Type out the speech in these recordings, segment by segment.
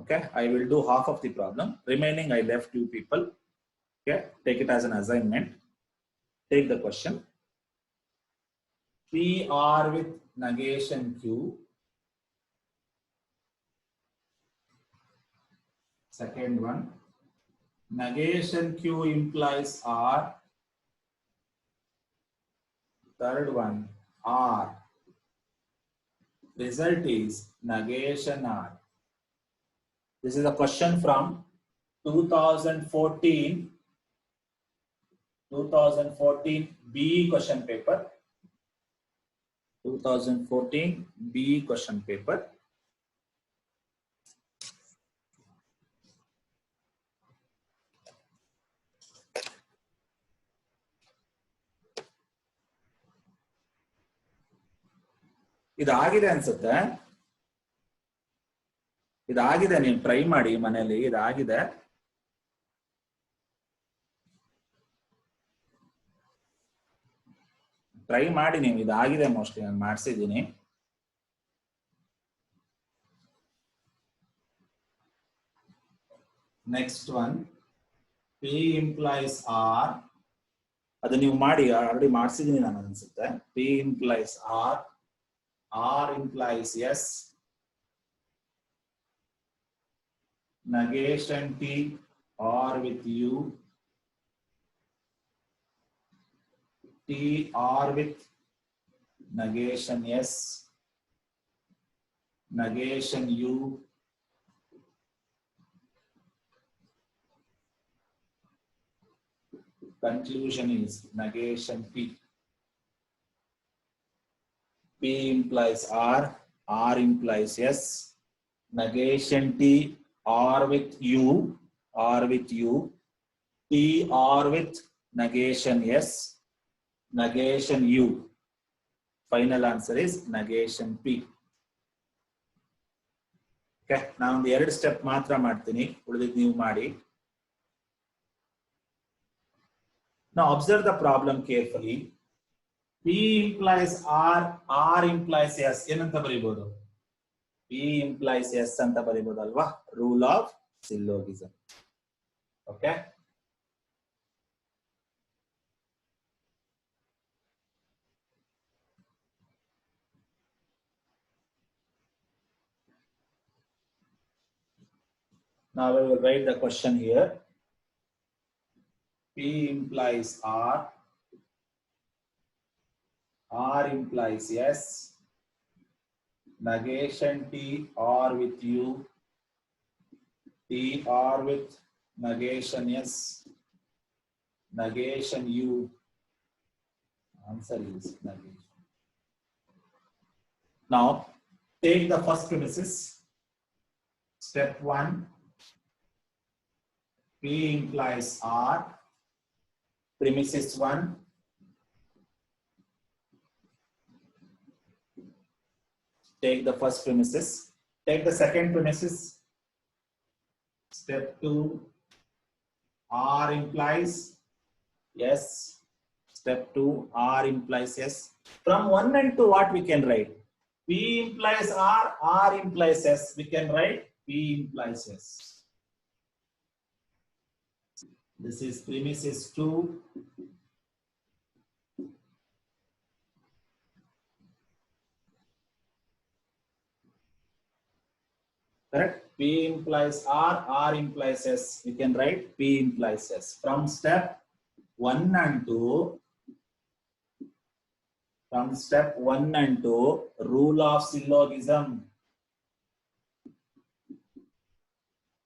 Okay, I will do half of the problem. Remaining, I left you people. Okay, take it as an assignment. Take the question. PR with negation Q. Second one. Negation Q implies R. Third one, R. Result is negation R. This is a question from 2014 BE question paper. 2014 BE question paper. ಇದಾಗಿದೆ ಅನ್ಸುತ್ತೆ. ಇದಾಗಿದೆ, ನೀವು try ಮಾಡಿ ಮನೆಯಲ್ಲಿ. ಇದಾಗಿದೆ. Try ಮಾಡಿ ನೀವು. ಇದಾಗಿದೆ ಮೋಸ್ಟ್ಲಿ, ನಾನು ಮಾಡಿಸಿದ್ದೀನಿ. Next one, P implies R. ಅದು ನೀವು ಮಾಡಿ, ಆಲ್ರೆಡಿ ಮಾಡಿಸಿದ್ದೀನಿ ನಾನು ಅನ್ಸುತ್ತೆ. P implies R. R implies S. Negation T, R with U. T, R with negation S. Negation U. Conclusion is negation P. P implies R, R implies S, negation T, R with U, R with U, T, R with negation S, negation U. Final answer is negation P. Okay, now the ಎರಡು step ಮಾತ್ರ ಮಾಡ್ತೀನಿ, ಉಳಿದಿದ್ದು ನೀವು ಮಾಡಿ. Now observe the problem carefully. P implies R, R implies S. ಏನಂತ ಬರೀಬಹುದು? P implies S ಅಂತ ಬರೀಬಹುದು ಅಲ್ವಾ? Rule of syllogism. Okay. Now we will write the question here. P implies R. R implies S. Negation T, R with U. T, R with negation S. Negation U. Answer is negation. Now, take the first premises. Step 1. P implies R. Premises 1. Take the first premises. Take the second premises. Step 2. R implies yes. Step 2. R implies yes. From 1 and 2, what we can write? P implies R. R implies yes. We can write P implies yes. This is premises 2. Correct? P implies R, R implies S. We can write P implies S. From step 1 and 2, from step 1 and 2, rule of syllogism.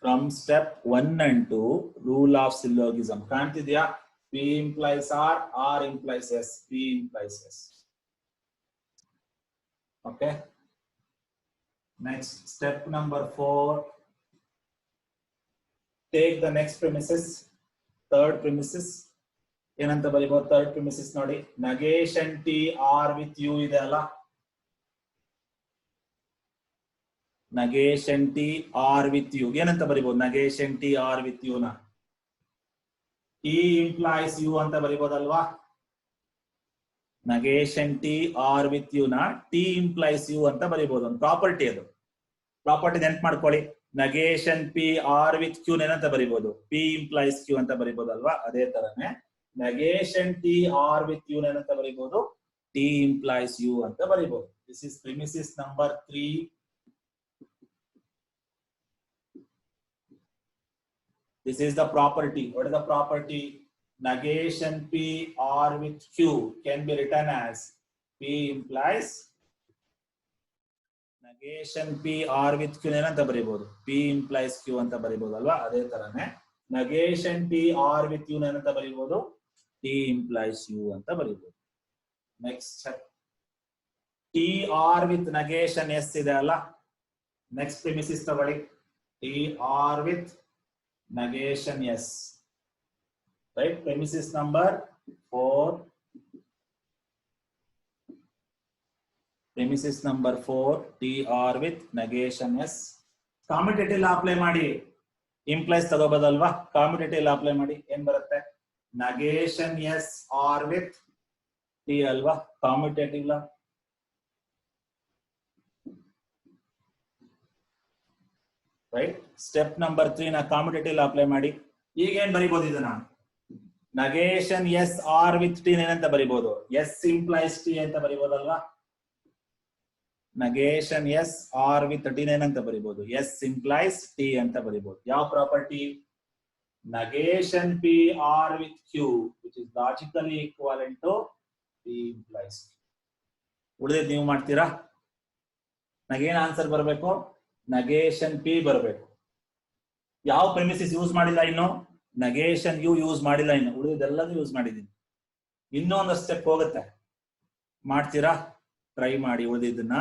From step 1 and 2, rule of syllogism. Kantidiya? P implies R, R implies S. P implies S. Okay. Next, step number 4. Take the next premises, third premises. ಏನಂತ ಬರೀಬಹುದು? Third premises ನೋಡಿ. negation T, R with U ಇದೆ ಅಲ್ಲ? negation T, R with U. ಏನಂತ ಬರೀಬಹುದು? negation T, R with U ನ T implies U ಅಂತ ಬರೀಬಹುದಲ್ವಾ? negation T, R with U ನ T implies U ಅಂತ ಬರೀಬಹುದು. ಒಂದು ಪ್ರಾಪರ್ಟಿ ಅದು. ಪ್ರಾಪರ್ಟಿ ನೆನ್ಪ್ ಮಾಡ್ಕೊಳ್ಳಿ. ನಗೇಶನ್ ಪಿ ಆರ್ ವಿತ್ ಕ್ಯೂ ಏನಂತ ಬರಿಬಹುದು, ಪಿ ಇಂಪ್ಲೈಸ್ ಕ್ಯೂ ಅಂತ ಬರಿಬಹುದು ಅಲ್ವಾ. ಅದೇ ತರನೇ negation T R with U ಏನಂತ ಬರಿಬಹುದು, ಟಿ ಇಂಪ್ಲೈಸ್ ಯು ಅಂತ ಬರಿಬಹುದು. This is premises number 3. This is the property. What is the property? Negation P R with Q can be written as P implies negation P R with Q ಏನಂತ ಬರಿಬಹುದು, P implies Q ಅಂತ ಬರಿಬಹುದು ಅಲ್ವಾ. ಅದೇ ತರನೇ negation P R with U ಏನಂತ ಬರಿಬಹುದು, T implies U ಅಂತ ಬರಿಬಹುದು. Next T R with negation S ಇದೆ ಅಲ್ಲ. ನೆಕ್ಸ್ಟ್ ಪ್ರಿಮಿಸಿಸ್ ತಗೊಳ್ಳಿ, T R with negation yes, right? Premises number 4. Premises number 4, T R with negation yes. Commutative law apply ಮಾಡಿ, implies ತಗೋಬೋದಲ್ವಾ. commutative law apply ಮಾಡಿ ಏನ್ ಬರುತ್ತೆ, negation yes R with T ಅಲ್ವಾ. commutative law right. Step number 3 ನ commutative law apply ಮಾಡಿ. ಈಗ ಏನ್ ಬರಿಬಹುದು ಇದನ್ನ, negation yes R with T ಏನಂತ ಬರಿಬಹುದು, S implies T ಅಂತ ಬರಿಬಹುದಲ್ವಾ. negation yes R with T ಏನಂತ ಬರಿಬಹುದು, S implies T ಅಂತ ಬರಿಬಹುದು. ಯಾವ property, negation P R with Q which is logically equivalent to P implies Q. ಉಳಿದಿದ್ದು ನೀವು ಮಾಡ್ತೀರಾ. ನಗೇನ್ ಆನ್ಸರ್ ಬರಬೇಕು, negation P ಬರಬೇಕು. ಯಾವ ಪ್ರೆಮಿಸಿಸ್ ಯೂಸ್ ಮಾಡಿಲ್ಲ ಇನ್ನು, negation U ಯೂಸ್ ಮಾಡಿಲ್ಲ ಇನ್ನು, ಉಳಿದೆಲ್ಲದೂ ಯೂಸ್ ಮಾಡಿದ್ದೀನಿ. ಇನ್ನೊಂದು ಸ್ಟೆಪ್ ಹೋಗುತ್ತೆ, ಮಾಡ್ತೀರಾ, ಟ್ರೈ ಮಾಡಿ ಉಳಿದಿದ್ದನ್ನ.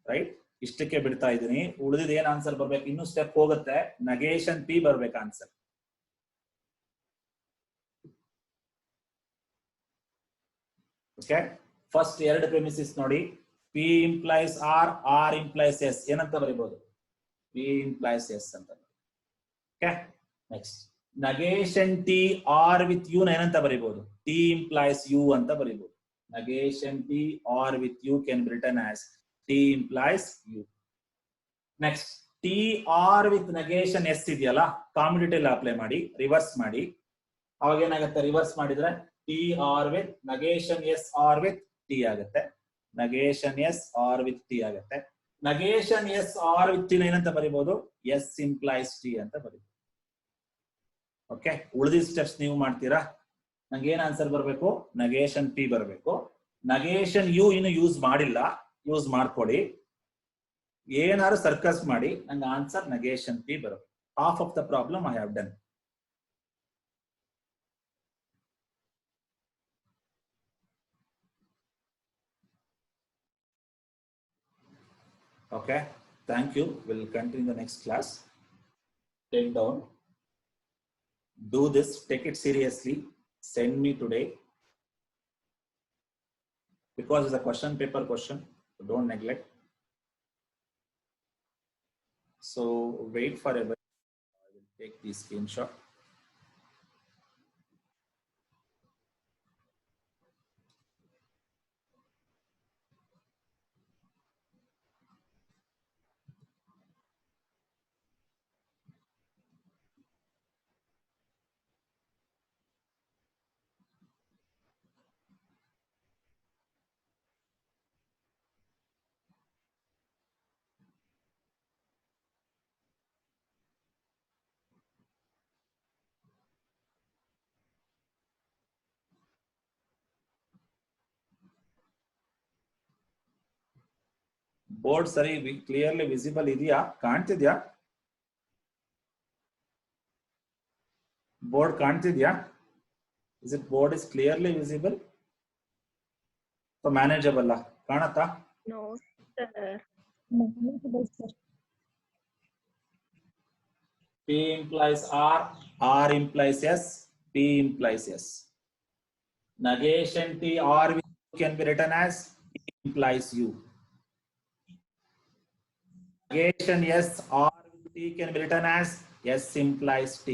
ರೈಟ್, ಇಷ್ಟಕ್ಕೆ ಬಿಡ್ತಾ ಇದ್ದೀನಿ. ಉಳಿದಿದ್ದು ಏನ್ ಆನ್ಸರ್ ಬರ್ಬೇಕು, ಇನ್ನು ಸ್ಟೆಪ್ ಹೋಗುತ್ತೆ, negation P ಬರ್ಬೇಕು ಆನ್ಸರ್. ಓಕೆ, ಫಸ್ಟ್ ಎರಡು ಪ್ರೆಮಿಸಿಸ್ ನೋಡಿ, P implies R, R implies S ಏನಂತ ಬರಿಬಹುದು, P implies S ಅಂತ. Okay, next negation T R with U ಏನಂತ ಬರಿಬಹುದು, T implies U ಅಂತ ಬರಿಬಹುದು. negation T R with U can be written as T implies U. Next T R with negation S ಇದೆಯಲ್ಲ, commutative law apply ಮಾಡಿ, reverse ಮಾಡಿ. ಅವಾಗ ಏನಾಗುತ್ತೆ, reverse ಮಾಡಿದ್ರೆ T R with negation S R with T ಆಗುತ್ತೆ. negation S R with T ಆಗುತ್ತೆ. negation S R with T ಏನಂತ ಬರಿಬಹುದು, S implies T ಅಂತ ಬರಿಬಹುದು. ಓಕೆ, ಉಳಿದ ಸ್ಟೆಪ್ಸ್ ನೀವು ಮಾಡ್ತೀರಾ. ನಂಗೆ ಏನ್ ಆನ್ಸರ್ ಬರಬೇಕು, negation P ಬರಬೇಕು. negation U ಇನ್ನು ಯೂಸ್ ಮಾಡಿಲ್ಲ, ಯೂಸ್ ಮಾಡ್ಕೊಳ್ಳಿ. ಏನಾದ್ರು ಸರ್ಕಸ್ ಮಾಡಿ ನಂಗೆ ಆನ್ಸರ್ negation P ಬರಬೇಕು. Half of the problem I have done. Okay, thank you. We'll continue in the next class. Take down. Do this, take it seriously. Send me today. Because it's a question paper question, so don't neglect. So wait for a bit. I will take the screenshot. Board ಸರಿ clearly visible ಇದೆಯಾ, ಕಾಣ್ತಿದ್ಯಾ? Board ಕಾಣ್ತಿದ್ಯಾ? Is it board is clearly visible, manageable ಕಾಣತ್ತಾ? No, sir. P implies R, R implies S, P implies S. Negation T R can be written as T implies U. Negation S R with T can be written as S implies T.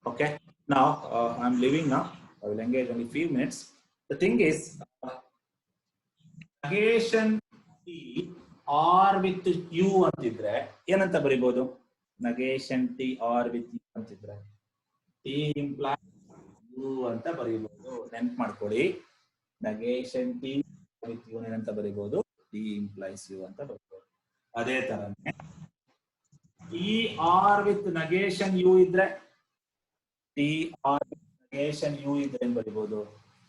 Okay. Now I'm leaving now. I will engage only few minutes. The thing is, negation T or with U ಅಂತಿದ್ರೆ ಏನಂತ ಬರಿಬಹುದು? Negation T or with U ಅಂತಿದ್ರೆ T implies U ಅಂತ ಬರಿಬಹುದು. ನೆನ್ಪು ಮಾಡ್ಕೊಳ್ಳಿ. Negation T with U ಏನಂತ ಬರಿಬಹುದು? T implies U ಅಂತ ಬರಿಬಹುದು. ಅದೇ ತರನೇ T or with negation U ಇದ್ರೆ T or negation U ಇದ್ರೆ ಏನ್ ಬರಿಬಹುದು?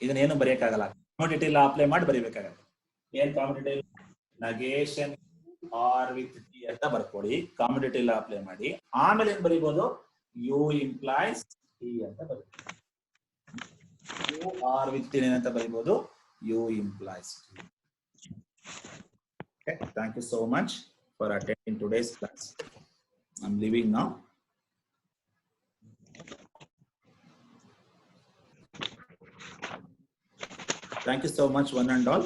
ಇದನ್ನೇನು ಬರೆಯಕ್ಕಾಗಲ್ಲ. ಕಾಮ್ಯುಟೇಟಿವ್ ಲಾ ಅಪ್ಲೈ ಮಾಡಿ ಬರಿಬೇಕಾಗತ್ತೆ. ಏನ್ ಕಾಮ್ಯುಟೇಟಿವ್? negation ಆರ್ ವಿತ್ ಟಿ ಅಂತ ಬರ್ಕೊಳ್ಳಿ. ಕಾಮ್ಯುಟೇಟಿವ್ ಲಾ ಅಪ್ಲೈ ಮಾಡಿ. ಆಮೇಲೆ ಏನ್ ಬರಿಬಹುದು? ಯು ಇಂಪ್ಲೈಸ್ ಟಿ ಅಂತ ಬರೀಬಹುದು. ಯು ಆರ್ ವಿತ್ ಟಿ ಅಂತ ಬರಿಬಹುದು. U implies T. Okay, thank you so much for attending today's class. I'm leaving now. Thank you so much, one and all.